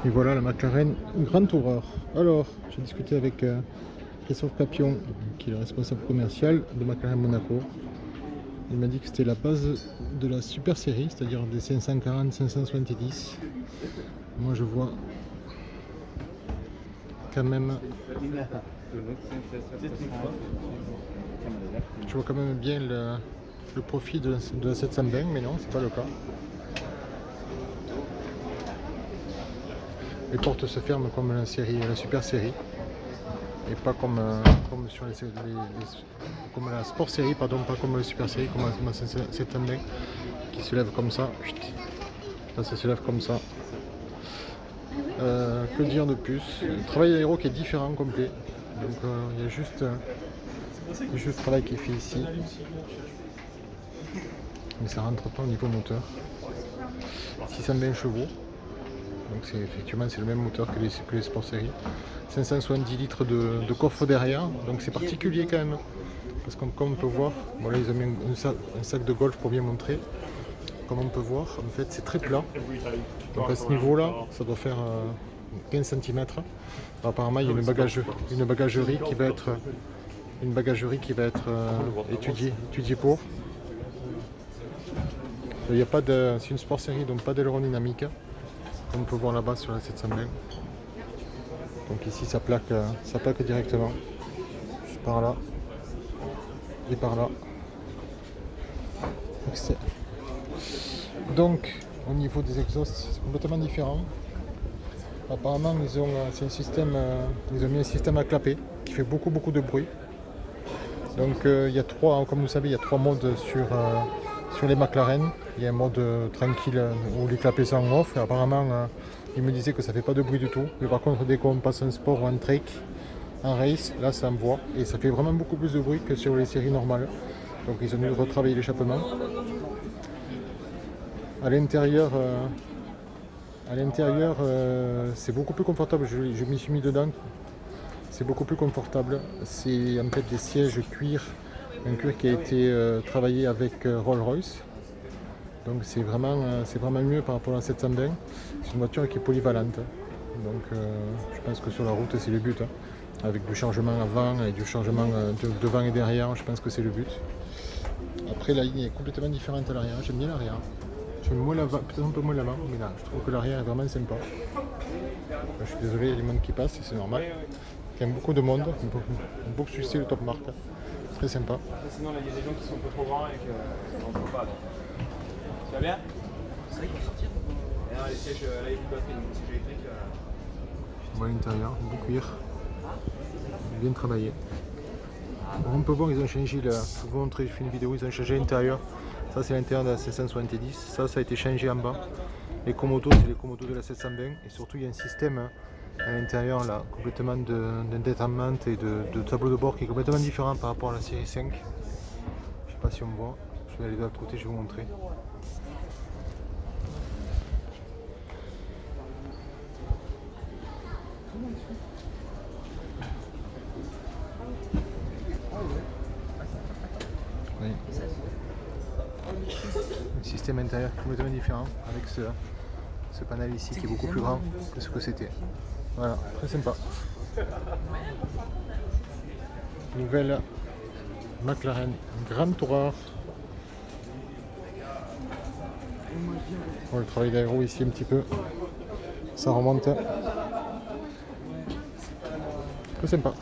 Et voilà la McLaren Grand Tourer. Alors, j'ai discuté avec Christophe Capion, qui est le responsable commercial de McLaren Monaco. Il m'a dit que c'était la base de la super série, c'est-à-dire des 540, 570. Moi je vois quand même bien le profit de la 720, mais non, c'est pas le cas. Les portes se ferment comme la super série, et pas comme sur comme la sport série, pardon, pas comme la super série, comme la 720 qui se lève comme ça. Là, ça se lève comme ça. Que dire de plus? Le travail aéro qui est différent, complet. Donc il y a juste le travail qui est fait ici. Mais ça rentre pas au niveau moteur. 620 chevaux. Donc effectivement c'est le même moteur que les sport séries. 570 litres de coffre derrière. Donc c'est particulier quand même. Parce que comme on peut voir, bon là ils ont mis un sac de golf pour bien montrer. Comme on peut voir, en fait c'est très plat. Donc à ce niveau là, ça doit faire 15 cm. Apparemment il y a une bagagerie qui va être étudiée pour. Il n'y a pas de. C'est une sport série, donc pas d'aileron dynamique. Comme on peut voir là-bas sur la 720. Donc ici ça plaque directement. Par là. Et par là. Donc au niveau des exhausts, c'est complètement différent. Apparemment ils ont mis un système à clapet qui fait beaucoup de bruit. Donc il y a comme vous savez, il y a trois modes sur les McLaren. Il y a un mode tranquille où les clapets sont en off. Et apparemment il me disait que ça fait pas de bruit du tout. Mais par contre dès qu'on passe en sport ou en trek, en race, là ça envoie. Et ça fait vraiment beaucoup plus de bruit que sur les séries normales. Donc ils ont dû retravailler l'échappement. À l'intérieur, c'est beaucoup plus confortable. Je m'y suis mis dedans. C'est beaucoup plus confortable. C'est en fait des sièges cuir, un cuir qui a été travaillé avec Rolls-Royce. Donc c'est vraiment mieux par rapport à la 720. C'est une voiture qui est polyvalente. Donc je pense que sur la route c'est le but. Avec du changement avant et du changement devant et derrière, je pense que c'est le but. Après la ligne est complètement différente à l'arrière. J'aime bien l'arrière. J'aime moins l'avant, peut-être un peu moins l'avant, mais là je trouve que l'arrière est vraiment sympa. Je suis désolé, il y a du monde qui passe, c'est normal. Il y a beaucoup de monde, un beau succès le top marque. Très sympa. Sinon il y a des gens qui sont un peu trop grands et que ça rentre pas. Donc. Ça va bien? C'est vrai qu'ils vont sortir. Et non, les sièges, là il y a plus de batterie, donc les sièges électriques. On voit l'intérieur, beau cuir. Bien travaillé. On peut voir, ils ont changé, je vais vous montrer, je fais une vidéo, ils ont changé l'intérieur. Ça c'est l'intérieur de la 770, ça a été changé en bas. Les commodos, c'est les commodos de la 720 et surtout il y a un système à l'intérieur là, complètement d'entertainment et de tableau de bord qui est complètement différent par rapport à la série 5. Je sais pas si on voit, je vais aller de l'autre côté, je vais vous montrer. Oui. Un système intérieur complètement différent avec ce panel ici qui est beaucoup plus grand que ce que c'était. Voilà, très sympa. Nouvelle McLaren Grand Tourer. Bon, le travail d'aéro ici un petit peu, ça remonte. Très sympa.